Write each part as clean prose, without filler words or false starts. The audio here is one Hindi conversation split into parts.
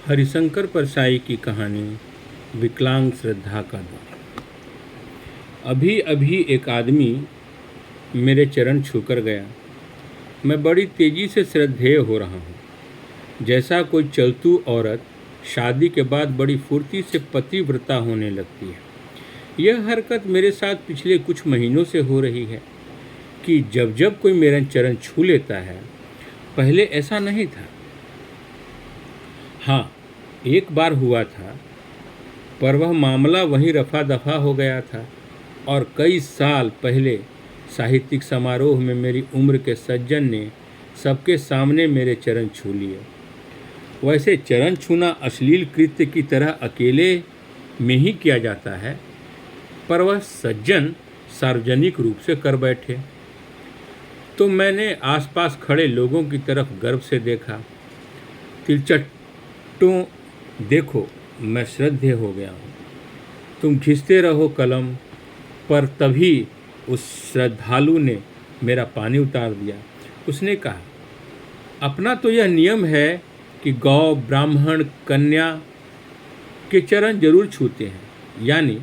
हरिशंकर परसाई की कहानी विकलांग श्रद्धा का द्वार। अभी अभी एक आदमी मेरे चरण छूकर गया। मैं बड़ी तेजी से श्रद्धेय हो रहा हूँ, जैसा कोई चलतू औरत शादी के बाद बड़ी फुर्ती से पतिव्रता होने लगती है। यह हरकत मेरे साथ पिछले कुछ महीनों से हो रही है कि जब जब कोई मेरा चरण छू लेता है। पहले ऐसा नहीं था। हाँ, एक बार हुआ था, पर वह मामला वहीं रफा दफा हो गया था और कई साल पहले साहित्यिक समारोह में मेरी उम्र के सज्जन ने सबके सामने मेरे चरण छू लिए। वैसे चरण छूना अश्लील कृत्य की तरह अकेले में ही किया जाता है, पर वह सज्जन सार्वजनिक रूप से कर बैठे तो मैंने आसपास खड़े लोगों की तरफ गर्व से देखा। तिलचट्टों, देखो, मैं श्रद्धेय हो गया हूँ। तुम घिसते रहो कलम पर। तभी उस श्रद्धालु ने मेरा पानी उतार दिया। उसने कहा, अपना तो यह नियम है कि गौ, ब्राह्मण, कन्या के चरण जरूर छूते हैं। यानी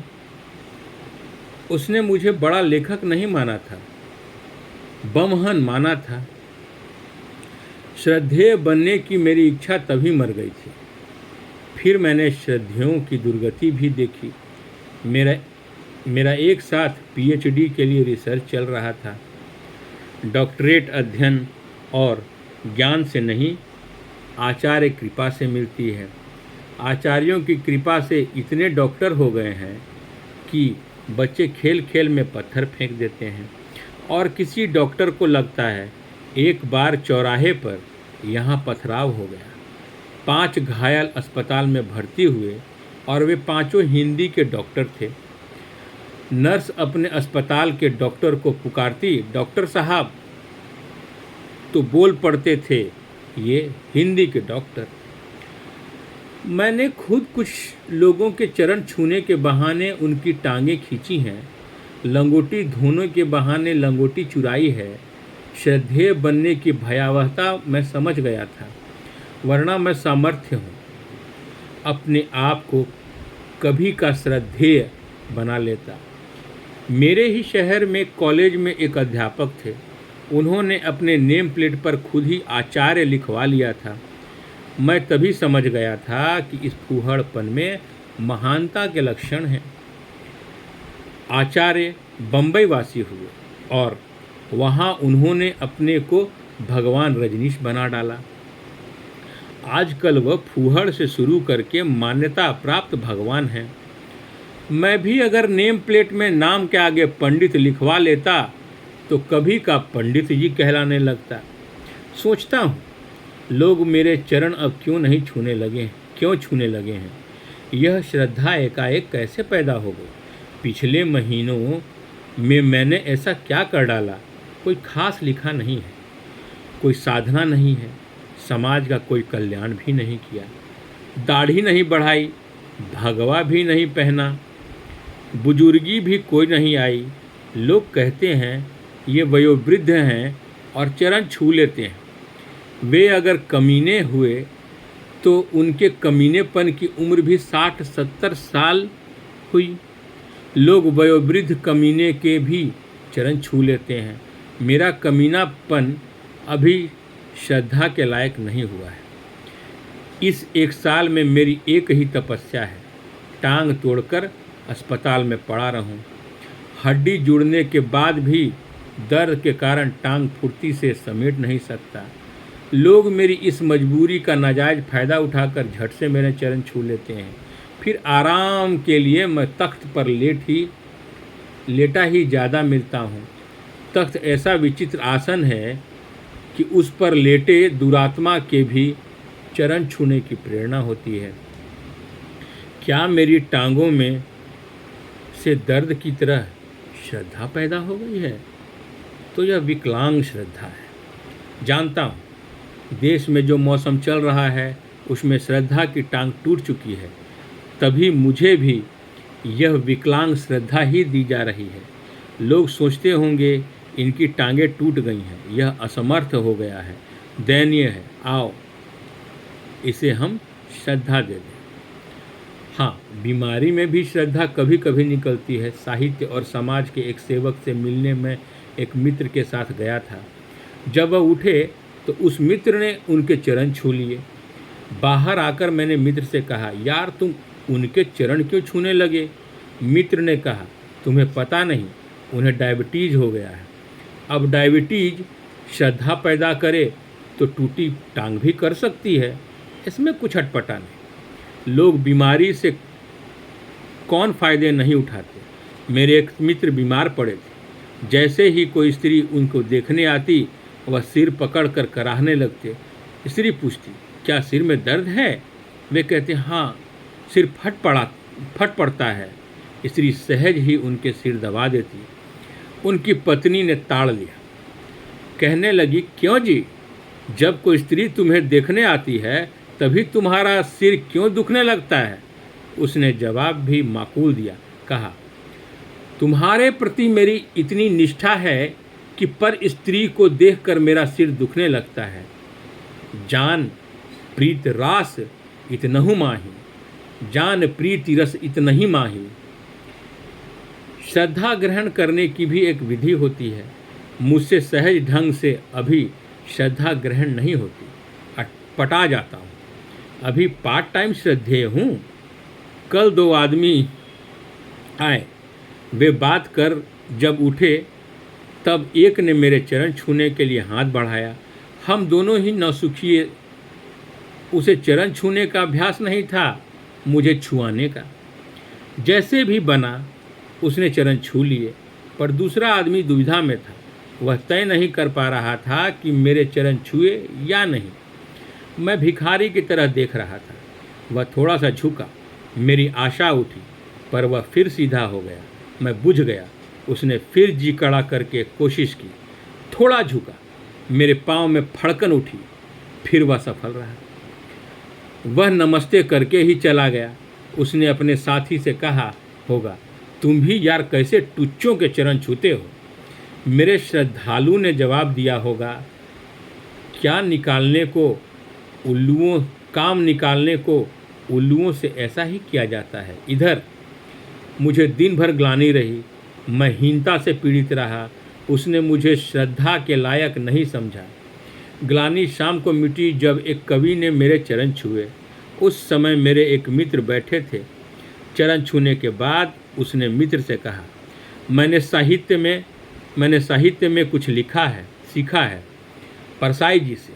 उसने मुझे बड़ा लेखक नहीं माना था, बमहन माना था। श्रद्धेय बनने की मेरी इच्छा तभी मर गई थी। फिर मैंने श्रद्धेयों की दुर्गति भी देखी। मेरा एक साथ पीएचडी के लिए रिसर्च चल रहा था। डॉक्टरेट अध्ययन और ज्ञान से नहीं, आचार्य कृपा से मिलती है। आचार्यों की कृपा से इतने डॉक्टर हो गए हैं कि बच्चे खेल खेल में पत्थर फेंक देते हैं और किसी डॉक्टर को लगता है एक बार चौराहे पर यहाँ पथराव हो गया। 5 घायल अस्पताल में भर्ती हुए और वे पांचों हिंदी के डॉक्टर थे। नर्स अपने अस्पताल के डॉक्टर को पुकारती, डॉक्टर साहब, तो बोल पड़ते थे, ये हिंदी के डॉक्टर। मैंने खुद कुछ लोगों के चरण छूने के बहाने उनकी टांगें खींची हैं, लंगोटी धोने के बहाने लंगोटी चुराई है। श्रद्धेय बनने की भयावहता मैं समझ गया था, वरना मैं सामर्थ्य हूँ। अपने आप को कभी का श्रद्धेय बना लेता। मेरे ही शहर में कॉलेज में एक अध्यापक थे। उन्होंने अपने नेम प्लेट पर खुद ही आचार्य लिखवा लिया था। मैं तभी समझ गया था कि इस फूहड़पन में महानता के लक्षण हैं। आचार्य बम्बई वासी हुए और वहाँ उन्होंने अपने को भगवान रजनीश बना डाला। आजकल वह फूहड़ से शुरू करके मान्यता प्राप्त भगवान हैं। मैं भी अगर नेम प्लेट में नाम के आगे पंडित लिखवा लेता तो कभी का पंडित जी कहलाने लगता। सोचता हूँ, लोग मेरे चरण अब क्यों छूने लगे हैं। यह श्रद्धा एकाएक कैसे पैदा हो गई। पिछले महीनों में मैंने ऐसा क्या कर डाला। कोई खास लिखा नहीं है, कोई साधना नहीं है, समाज का कोई कल्याण भी नहीं किया, दाढ़ी नहीं बढ़ाई, भगवा भी नहीं पहना, बुजुर्गी भी कोई नहीं आई। लोग कहते हैं ये वयोवृद्ध हैं और चरण छू लेते हैं। वे अगर कमीने हुए तो उनके कमीनेपन की उम्र भी 60-70 साल हुई। लोग वयोवृद्ध कमीने के भी चरण छू लेते हैं। मेरा कमीनापन अभी श्रद्धा के लायक नहीं हुआ है। इस 1 साल में मेरी एक ही तपस्या है, टांग तोड़कर अस्पताल में पड़ा रहूं। हड्डी जुड़ने के बाद भी दर्द के कारण टांग फुर्ती से समेट नहीं सकता। लोग मेरी इस मजबूरी का नाजायज़ फ़ायदा उठाकर झट से मेरे चरण छू लेते हैं। फिर आराम के लिए मैं तख्त पर लेटा ही ज़्यादा मिलता हूँ। तख्त ऐसा विचित्र आसन है कि उस पर लेटे दुरात्मा के भी चरण छूने की प्रेरणा होती है। क्या मेरी टांगों में से दर्द की तरह श्रद्धा पैदा हो गई है? तो यह विकलांग श्रद्धा है। जानता हूँ, देश में जो मौसम चल रहा है उसमें श्रद्धा की टांग टूट चुकी है। तभी मुझे भी यह विकलांग श्रद्धा ही दी जा रही है। लोग सोचते होंगे इनकी टांगें टूट गई हैं, यह असमर्थ हो गया है, दयनीय है। आओ, इसे हम श्रद्धा दे दें। हाँ, बीमारी में भी श्रद्धा कभी कभी निकलती है। साहित्य और समाज के एक सेवक से मिलने में एक मित्र के साथ गया था। जब वह उठे तो उस मित्र ने उनके चरण छू लिए। बाहर आकर मैंने मित्र से कहा, यार तुम उनके चरण क्यों छूने लगे? मित्र ने कहा, तुम्हें पता नहीं, उन्हें डायबिटीज़ हो गया है। अब डायबिटीज़ श्रद्धा पैदा करे तो टूटी टांग भी कर सकती है, इसमें कुछ अटपटा नहीं। लोग बीमारी से कौन फ़ायदे नहीं उठाते। मेरे एक मित्र बीमार पड़े थे। जैसे ही कोई स्त्री उनको देखने आती, वह सिर पकड़कर कराहने लगते। स्त्री पूछती, क्या सिर में दर्द है? वे कहते, हाँ, सिर फट पड़ता है। स्त्री सहज ही उनके सिर दबा देती। उनकी पत्नी ने ताड़ लिया। कहने लगी, क्यों जी, जब कोई स्त्री तुम्हें देखने आती है तभी तुम्हारा सिर क्यों दुखने लगता है? उसने जवाब भी माकूल दिया। कहा, तुम्हारे प्रति मेरी इतनी निष्ठा है कि पर स्त्री को देखकर मेरा सिर दुखने लगता है। जान प्रीत रास इतनहु माही, जान प्रीति रस इतनही माही। श्रद्धा ग्रहण करने की भी एक विधि होती है। मुझसे सहज ढंग से अभी श्रद्धा ग्रहण नहीं होती, पटा जाता हूँ। अभी पार्ट टाइम श्रद्धेय हूँ। कल 2 आदमी आए, वे बात कर जब उठे तब एक ने मेरे चरण छूने के लिए हाथ बढ़ाया। हम दोनों ही नौसुखिए। उसे चरण छूने का अभ्यास नहीं था, मुझे छुआने का। जैसे भी बना उसने चरण छू लिए, पर दूसरा आदमी दुविधा में था। वह तय नहीं कर पा रहा था कि मेरे चरण छुए या नहीं। मैं भिखारी की तरह देख रहा था। वह थोड़ा सा झुका, मेरी आशा उठी, पर वह फिर सीधा हो गया। मैं बुझ गया। उसने फिर जी कड़ा करके कोशिश की, थोड़ा झुका, मेरे पाँव में फड़कन उठी, फिर वह सफल रहा। वह नमस्ते करके ही चला गया। उसने अपने साथी से कहा होगा, तुम भी यार कैसे टुच्चों के चरण छूते हो। मेरे श्रद्धालु ने जवाब दिया होगा, काम निकालने को उल्लुओं से ऐसा ही किया जाता है। इधर मुझे दिन भर ग्लानि रही, मैं हीनता से पीड़ित रहा। उसने मुझे श्रद्धा के लायक नहीं समझा। ग्लानि शाम को मिटी जब एक कवि ने मेरे चरण छुए। उस समय मेरे एक मित्र बैठे थे। चरण छूने के बाद उसने मित्र से कहा, मैंने साहित्य में कुछ सीखा है परसाई जी से।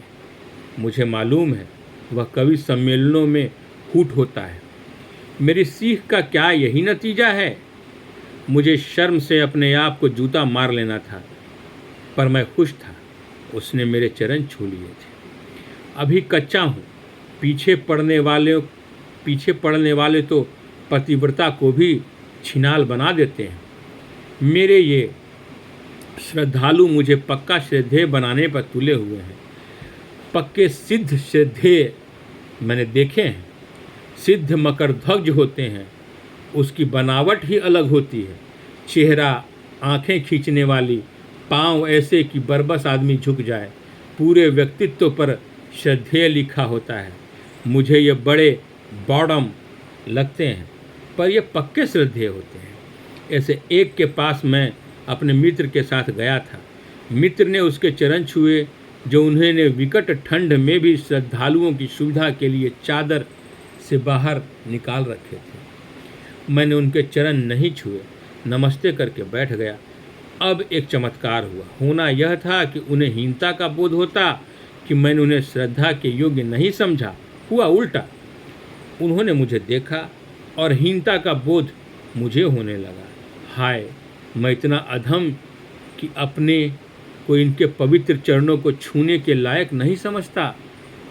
मुझे मालूम है वह कवि सम्मेलनों में हूट होता है। मेरी सीख का क्या यही नतीजा है? मुझे शर्म से अपने आप को जूता मार लेना था, पर मैं खुश था। उसने मेरे चरण छू लिए थे। अभी कच्चा हूँ। पीछे पड़ने वाले तो पतिव्रता को भी छिनाल बना देते हैं। मेरे ये श्रद्धालु मुझे पक्का श्रद्धेय बनाने पर तुले हुए हैं। पक्के सिद्ध श्रद्धेय मैंने देखे हैं। सिद्ध मकरध्वज होते हैं, उसकी बनावट ही अलग होती है। चेहरा आंखें खींचने वाली, पाँव ऐसे कि बरबस आदमी झुक जाए। पूरे व्यक्तित्व पर श्रद्धेय लिखा होता है। मुझे ये बड़े बॉडम लगते हैं, पर ये पक्के श्रद्धेय होते हैं। ऐसे एक के पास मैं अपने मित्र के साथ गया था। मित्र ने उसके चरण छुए, जो उन्होंने विकट ठंड में भी श्रद्धालुओं की सुविधा के लिए चादर से बाहर निकाल रखे थे। मैंने उनके चरण नहीं छुए, नमस्ते करके बैठ गया। अब एक चमत्कार हुआ। होना यह था कि उन्हें हीनता का बोध होता कि मैंने उन्हें श्रद्धा के योग्य नहीं समझा। हुआ उल्टा, उन्होंने मुझे देखा और हीनता का बोध मुझे होने लगा। हाय, मैं इतना अधम कि अपने को इनके पवित्र चरणों को छूने के लायक नहीं समझता।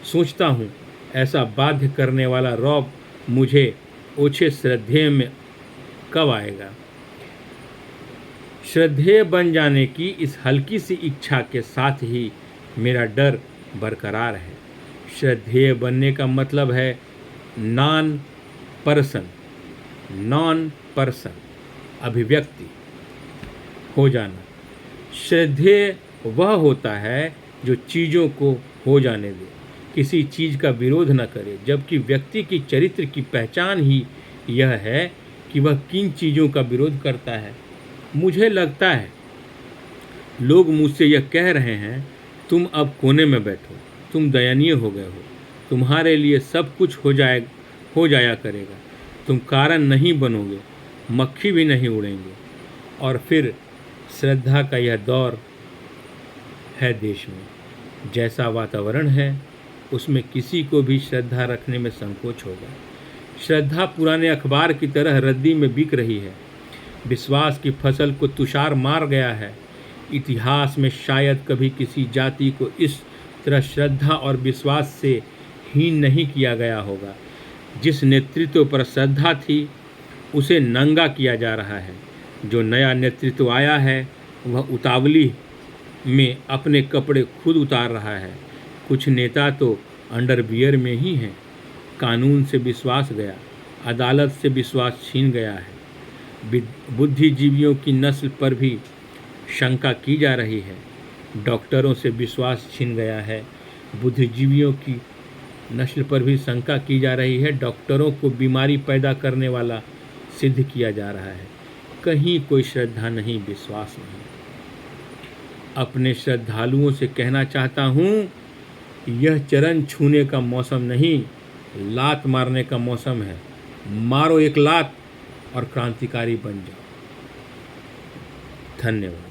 सोचता हूँ, ऐसा बाध्य करने वाला रौब मुझे ओछे श्रद्धेय में कब आएगा। श्रद्धेय बन जाने की इस हल्की सी इच्छा के साथ ही मेरा डर बरकरार है। श्रद्धेय बनने का मतलब है नॉन पर्सन अभिव्यक्ति हो जाना। श्रद्धेय वह होता है जो चीज़ों को हो जाने दे, किसी चीज़ का विरोध न करे, जबकि व्यक्ति की चरित्र की पहचान ही यह है कि वह किन चीज़ों का विरोध करता है। मुझे लगता है लोग मुझसे यह कह रहे हैं, तुम अब कोने में बैठो, तुम दयनीय हो गए हो, तुम्हारे लिए सब कुछ हो जाया करेगा, तुम कारण नहीं बनोगे, मक्खी भी नहीं उड़ेंगे। और फिर श्रद्धा का यह दौर है देश में। जैसा वातावरण है उसमें किसी को भी श्रद्धा रखने में संकोच होगा। श्रद्धा पुराने अखबार की तरह रद्दी में बिक रही है। विश्वास की फसल को तुषार मार गया है। इतिहास में शायद कभी किसी जाति को इस तरह श्रद्धा और विश्वास से हीन नहीं किया गया होगा। जिस नेतृत्व पर श्रद्धा थी उसे नंगा किया जा रहा है। जो नया नेतृत्व आया है वह उतावली में अपने कपड़े खुद उतार रहा है। कुछ नेता तो अंडरवियर में ही हैं। कानून से विश्वास गया, अदालत से विश्वास छीन गया है। बुद्धिजीवियों की नस्ल पर भी शंका की जा रही है। डॉक्टरों से विश्वास छीन गया है। बुद्धिजीवियों की नस्ल पर भी शंका की जा रही है। डॉक्टरों को बीमारी पैदा करने वाला सिद्ध किया जा रहा है। कहीं कोई श्रद्धा नहीं, विश्वास नहीं। अपने श्रद्धालुओं से कहना चाहता हूँ, यह चरण छूने का मौसम नहीं, लात मारने का मौसम है। मारो एक लात और क्रांतिकारी बन जाओ। धन्यवाद।